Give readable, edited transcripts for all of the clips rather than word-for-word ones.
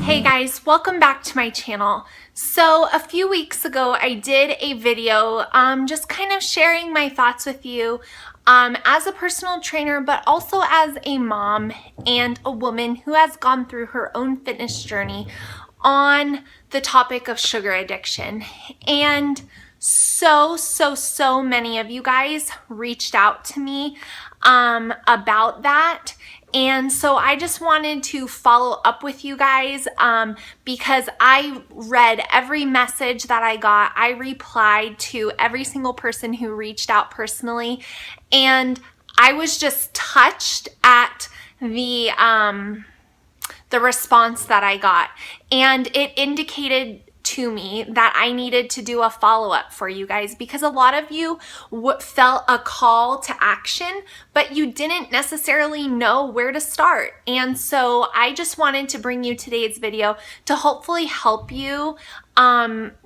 Hey guys, welcome back to my channel. So a few weeks ago I did a video just kind of sharing my thoughts with you as a personal trainer, but also as a mom and a woman who has gone through her own fitness journey on the topic of sugar addiction. And so many of you guys reached out to me about that. And so I just wanted to follow up with you guys because I read every message that I got. I replied to every single person who reached out personally, and I was just touched at the response that I got, and it indicated to me that I needed to do a follow-up for you guys because a lot of you felt a call to action, but you didn't necessarily know where to start. And so I just wanted to bring you today's video to hopefully help you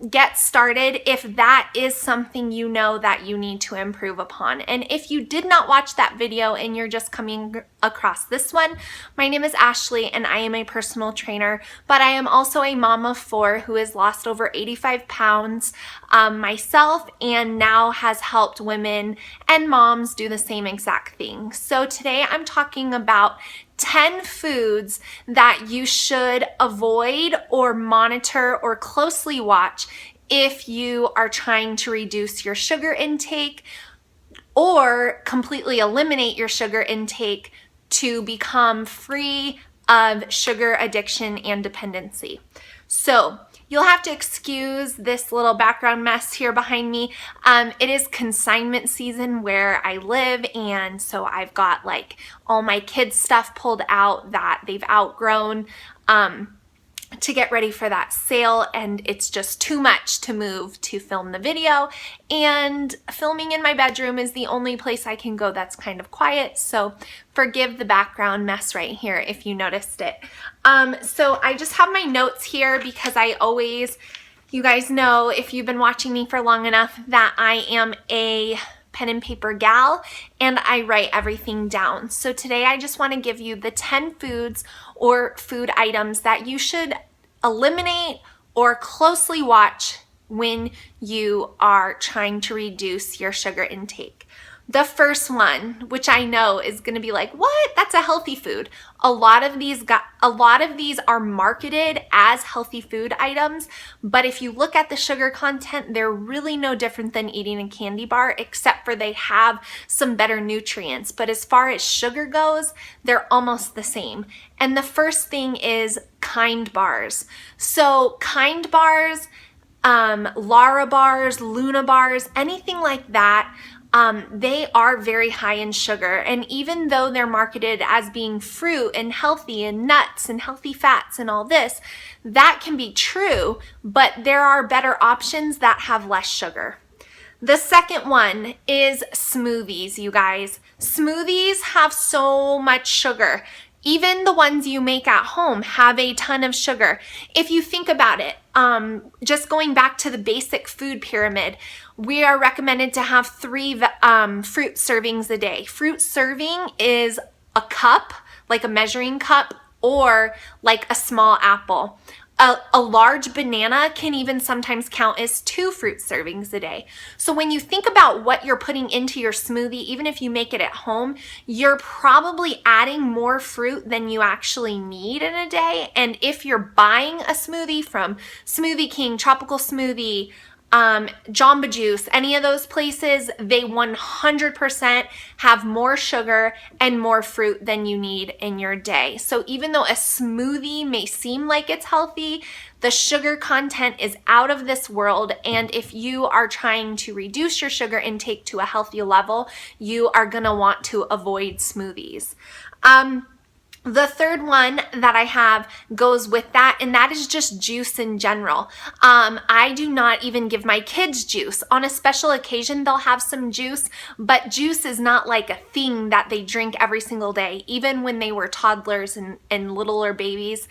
get started if that is something you know that you need to improve upon. And if you did not watch that video and you're just coming across this one, my name is Ashley and I am a personal trainer, but I am also a mom of 4 who has lost over 85 pounds myself and now has helped women and moms do the same exact thing. So today I'm talking about 10 foods that you should avoid or monitor or closely watch if you are trying to reduce your sugar intake or completely eliminate your sugar intake to become free of sugar addiction and dependency. So you'll have to excuse this little background mess here behind me. It is consignment season where I live, and so I've got like all my kids' stuff pulled out that they've outgrown to get ready for that sale, and it's just too much to move to film the video, and filming in my bedroom is the only place I can go that's kind of quiet, so forgive the background mess right here if you noticed it. So I just have my notes here because you guys know if you've been watching me for long enough that I am a pen and paper gal and I write everything down. So today I just want to give you the 10 foods or food items that you should eliminate or closely watch when you are trying to reduce your sugar intake. The first one, which I know is going to be like, what? That's a healthy food. A lot of these are marketed as healthy food items, but if you look at the sugar content, they're really no different than eating a candy bar, except for they have some better nutrients. But as far as sugar goes, they're almost the same. And the first thing is Kind bars. So Kind bars, Lara bars, Luna bars, anything like that, they are very high in sugar, and even though they're marketed as being fruit and healthy and nuts and healthy fats and all this, that can be true, but there are better options that have less sugar. The second one is smoothies, you guys. Smoothies have so much sugar. Even the ones you make at home have a ton of sugar. If you think about it, just going back to the basic food pyramid, we are recommended to have 3 fruit servings a day. Fruit serving is a cup, like a measuring cup, or like a small apple. A large banana can even sometimes count as 2 fruit servings a day. So when you think about what you're putting into your smoothie, even if you make it at home, you're probably adding more fruit than you actually need in a day. And if you're buying a smoothie from Smoothie King, Tropical Smoothie, Jamba Juice, any of those places, they 100% have more sugar and more fruit than you need in your day. So even though a smoothie may seem like it's healthy, the sugar content is out of this world, and if you are trying to reduce your sugar intake to a healthy level, you are gonna want to avoid smoothies. The third one that I have goes with that, and that is just juice in general. I do not even give my kids juice. On a special occasion, they'll have some juice, but juice is not like a thing that they drink every single day. Even when they were toddlers and littler babies,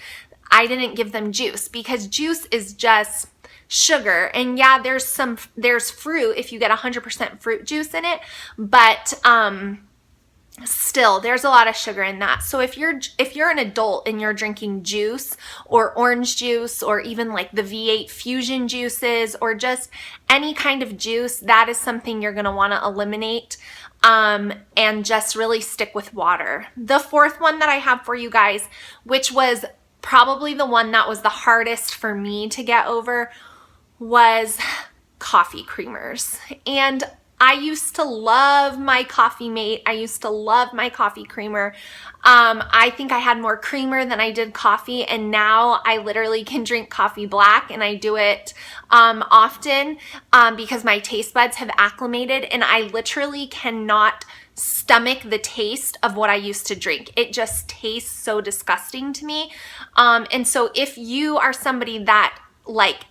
I didn't give them juice because juice is just sugar. And yeah, there's fruit if you get 100% fruit juice in it, but still there's a lot of sugar in that. So if you're an adult and you're drinking juice or orange juice or even like the V8 fusion juices or just any kind of juice, that is something you're going to want to eliminate, and just really stick with water. The fourth one that I have for you guys, which was probably the one that was the hardest for me to get over, was coffee creamers. And I used to love my Coffee Mate. I used to love my coffee creamer. I think I had more creamer than I did coffee, and now I literally can drink coffee black, and I do it often because my taste buds have acclimated, and I literally cannot stomach the taste of what I used to drink. It just tastes so disgusting to me. And so if you are somebody that like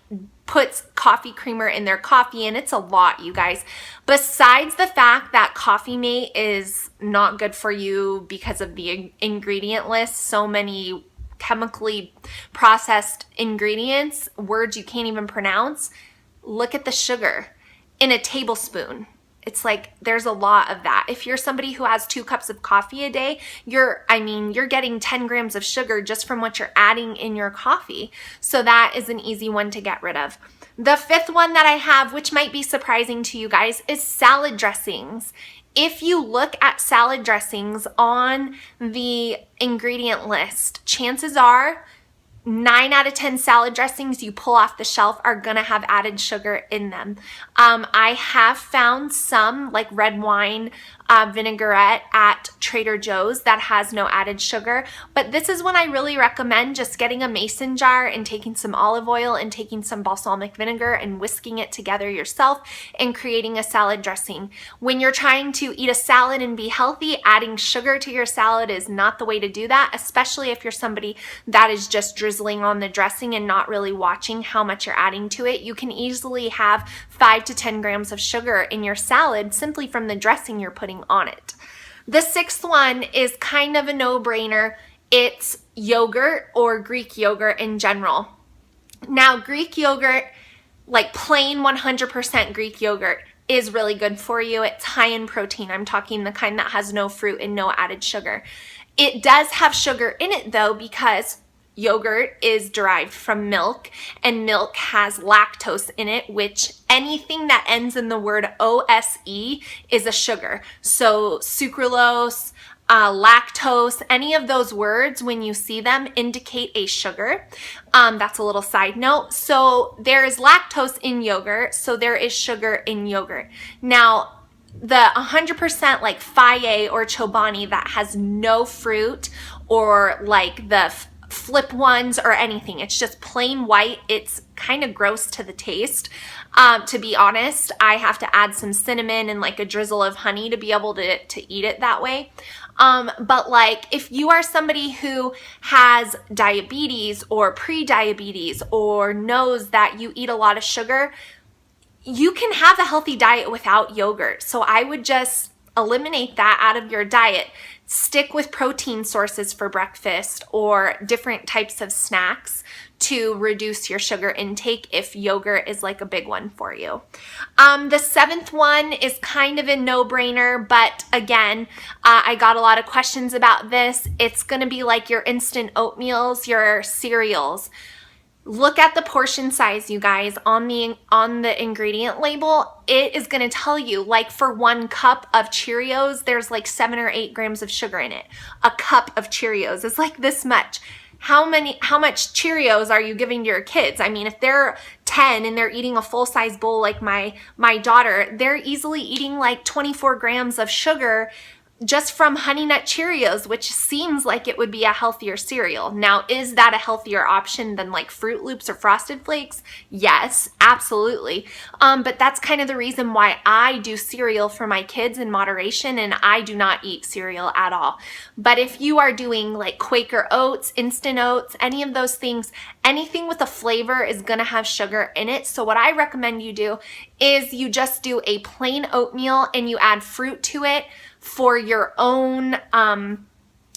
puts coffee creamer in their coffee, and it's a lot, you guys. Besides the fact that Coffee Mate is not good for you because of the ingredient list, so many chemically processed ingredients, words you can't even pronounce, look at the sugar in a tablespoon. It's like there's a lot of that. If you're somebody who has 2 cups of coffee a day, you're getting 10 grams of sugar just from what you're adding in your coffee. So that is an easy one to get rid of. The fifth one that I have, which might be surprising to you guys, is salad dressings. If you look at salad dressings on the ingredient list, chances are 9 out of 10 salad dressings you pull off the shelf are gonna have added sugar in them. I have found some like red wine vinaigrette at Trader Joe's that has no added sugar, but this is when I really recommend just getting a mason jar and taking some olive oil and taking some balsamic vinegar and whisking it together yourself and creating a salad dressing. When you're trying to eat a salad and be healthy, adding sugar to your salad is not the way to do that, especially if you're somebody that is just drizzling on the dressing and not really watching how much you're adding to it. You can easily have 5 to 10 grams of sugar in your salad simply from the dressing you're putting on it. The sixth one is kind of a no-brainer. It's yogurt or Greek yogurt in general. Now, Greek yogurt, like plain 100% Greek yogurt, is really good for you. It's high in protein. I'm talking the kind that has no fruit and no added sugar. It does have sugar in it though, because yogurt is derived from milk, and milk has lactose in it, which anything that ends in the word OSE is a sugar. So sucralose, lactose, any of those words, when you see them, indicate a sugar. That's a little side note. So there is lactose in yogurt, so there is sugar in yogurt. Now, the 100% like Faye or Chobani that has no fruit, or like the flip ones or anything, it's just plain white, it's kind of gross to the taste. To be honest, I have to add some cinnamon and like a drizzle of honey to be able to eat it that way. But like if you are somebody who has diabetes or pre-diabetes or knows that you eat a lot of sugar, you can have a healthy diet without yogurt. So I would just eliminate that out of your diet. Stick with protein sources for breakfast or different types of snacks to reduce your sugar intake if yogurt is like a big one for you. The seventh one is kind of a no-brainer, but again, I got a lot of questions about this. It's gonna be like your instant oatmeals, your cereals. Look at the portion size, you guys, on the ingredient label. It is going to tell you, like for 1 cup of Cheerios, there's like 7 or 8 grams of sugar in it. A cup of Cheerios is like this much. How much Cheerios are you giving to your kids? I mean, if they're 10 and they're eating a full-size bowl like my daughter, they're easily eating like 24 grams of sugar just from Honey Nut Cheerios, which seems like it would be a healthier cereal. Now, is that a healthier option than like Fruit Loops or Frosted Flakes? Yes, absolutely. But that's kind of the reason why I do cereal for my kids in moderation, and I do not eat cereal at all. But if you are doing like Quaker Oats, Instant Oats, any of those things, anything with a flavor is gonna have sugar in it. So what I recommend you do is you just do a plain oatmeal and you add fruit to it for your own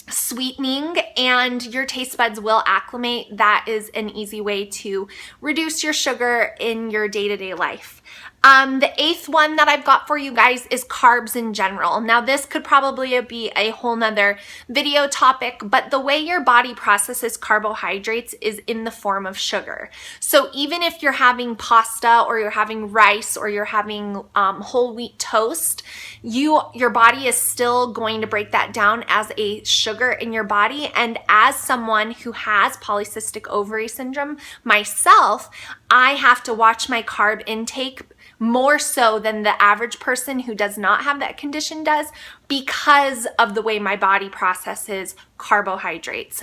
sweetening, and your taste buds will acclimate. That is an easy way to reduce your sugar in your day-to-day life. The 8th one that I've got for you guys is carbs in general. Now this could probably be a whole nother video topic, but the way your body processes carbohydrates is in the form of sugar. So even if you're having pasta or you're having rice or you're having whole wheat toast, your body is still going to break that down as a sugar in your body. And as someone who has polycystic ovary syndrome myself, I have to watch my carb intake more so than the average person who does not have that condition does, because of the way my body processes carbohydrates.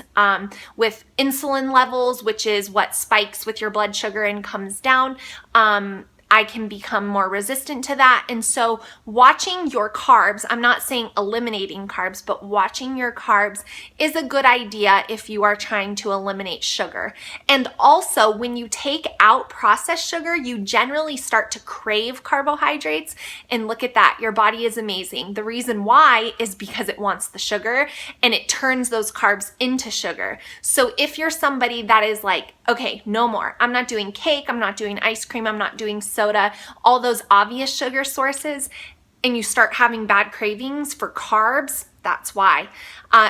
With insulin levels, which is what spikes with your blood sugar and comes down, I can become more resistant to that. And so watching your carbs, I'm not saying eliminating carbs, but watching your carbs is a good idea if you are trying to eliminate sugar. And also when you take out processed sugar, you generally start to crave carbohydrates. And look at that, your body is amazing. The reason why is because it wants the sugar and it turns those carbs into sugar. So if you're somebody that is like, okay, no more, I'm not doing cake, I'm not doing ice cream, I'm not doing soda, all those obvious sugar sources, and you start having bad cravings for carbs, that's why.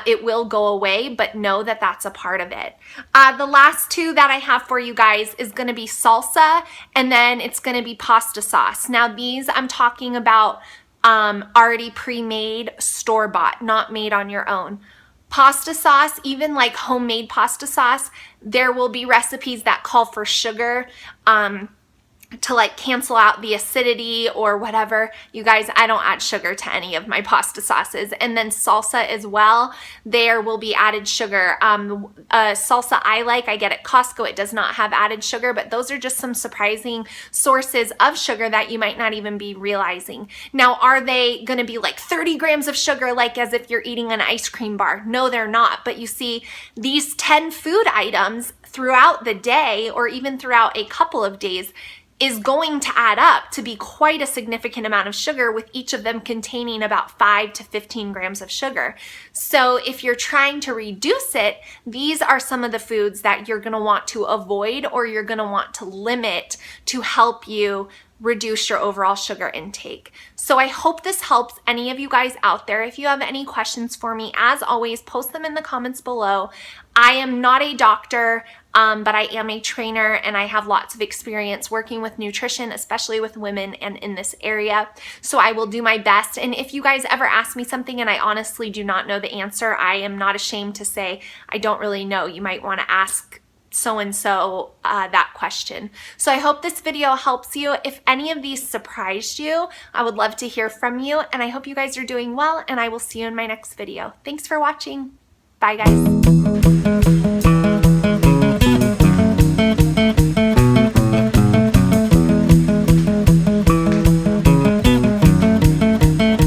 It will go away, but know that that's a part of it. The last two that I have for you guys is gonna be salsa, and then it's gonna be pasta sauce. Now these I'm talking about already pre-made, store-bought, not made on your own. Pasta sauce, even like homemade pasta sauce, there will be recipes that call for sugar to like cancel out the acidity or whatever. You guys, I don't add sugar to any of my pasta sauces. And then salsa as well, there will be added sugar. Salsa I get at Costco, it does not have added sugar, but those are just some surprising sources of sugar that you might not even be realizing. Now, are they gonna be like 30 grams of sugar, like as if you're eating an ice cream bar? No, they're not. But you see, these 10 food items throughout the day or even throughout a couple of days is going to add up to be quite a significant amount of sugar, with each of them containing about 5 to 15 grams of sugar. So if you're trying to reduce it, these are some of the foods that you're gonna want to avoid or you're gonna want to limit to help you reduce your overall sugar intake. So I hope this helps any of you guys out there. If you have any questions for me, as always, post them in the comments below. I am not a doctor, but I am a trainer and I have lots of experience working with nutrition, especially with women and in this area. So I will do my best. And if you guys ever ask me something and I honestly do not know the answer, I am not ashamed to say, I don't really know. You might want to ask so-and-so that question. So I hope this video helps you. If any of these surprised you, I would love to hear from you. And I hope you guys are doing well, and I will see you in my next video. Thanks for watching. Bye, guys.